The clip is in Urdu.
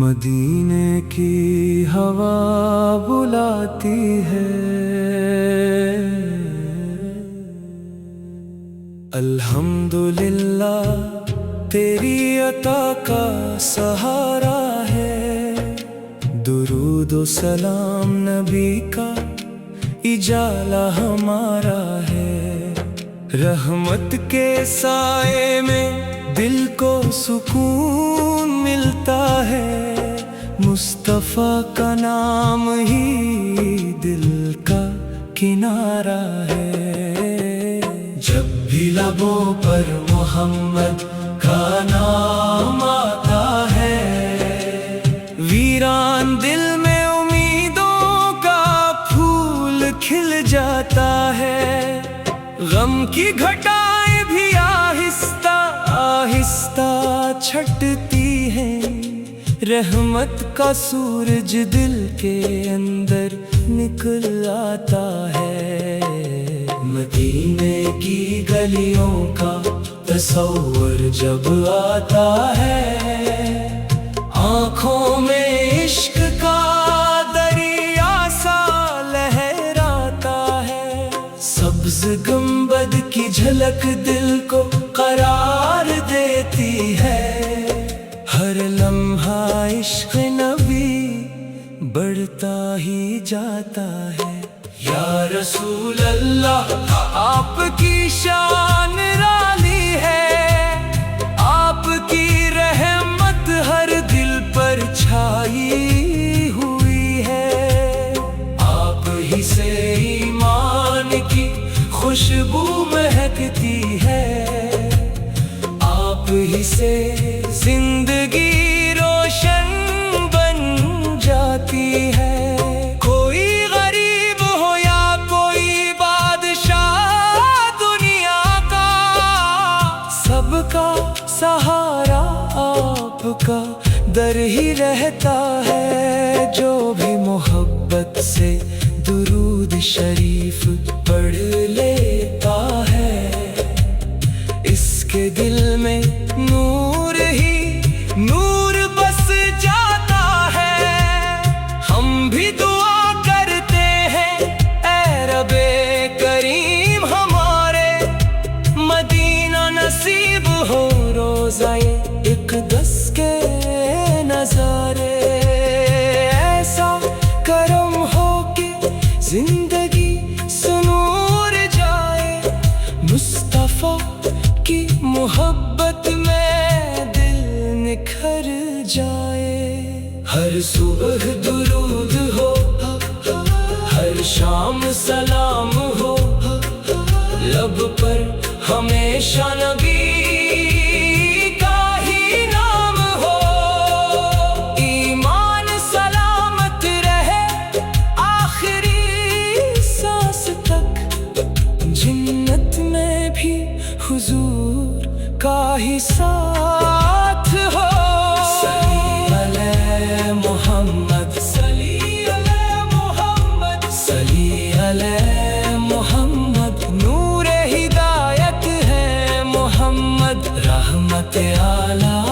مدینے کی ہوا بلاتی ہے، الحمدللہ تیری عطا کا سہارا ہے، درود و سلام نبی کا اجالا ہمارا ہے، رحمت کے سائے میں دل کو سکون ملتا ہے، مصطفیٰ کا نام ہی دل کا کنارہ ہے، جب بھی لبوں پر محمد کا نام آتا ہے، ویران دل میں امیدوں کا پھول کھل جاتا ہے، غم کی گھٹائیں بھی آہستہ آہستہ چھٹتی ہیں، رحمت کا سورج دل کے اندر نکل آتا ہے، مدینے کی گلیوں کا تصور جب آتا ہے، آنکھوں میں عشق کا دریا سا لہراتا ہے، سبز گنبد کی جھلک دل کو قرار دیتی ہے، ہر لمحہ عشق نبی بڑھتا ہی جاتا ہے، یا رسول اللہ آپ کی شان نرالی ہے، آپ کی رحمت ہر دل پر چھائی ہوئی ہے، آپ ہی سے ایمان کی خوشبو مہکتی ہے، آپ ہی سے زندگی روشن بن جاتی ہے، کوئی غریب ہو یا کوئی بادشاہ دنیا کا، سب کا سہارا آپ کا در ہی رہتا ہے، جو بھی محبت سے درود شریف پڑھ لیتا ہے، اس کے دل میں نور ہی نور بس جاتا ہے، ہم بھی دعا کرتے ہیں اے رب کریم ہمارے، مدینہ نصیب ہو روزہ اقدس کے نظارے، ایسا کرم ہو کہ زندگی سنور جائے، مصطفیٰ کی محبت میں دل نکھر جائے، ہر صبح درود ہو، ہر شام سلام ہو، لب پر ہمیشہ نبی کا ہی نام ہو، ایمان سلامت رہے آخری سانس تک، جنت میں بھی حضور کا ہی ساتھ ہو، صلی علی محمد صلی علی محمد صلی علی محمد، نور ہدایت ہے محمد، رحمت اعلیٰ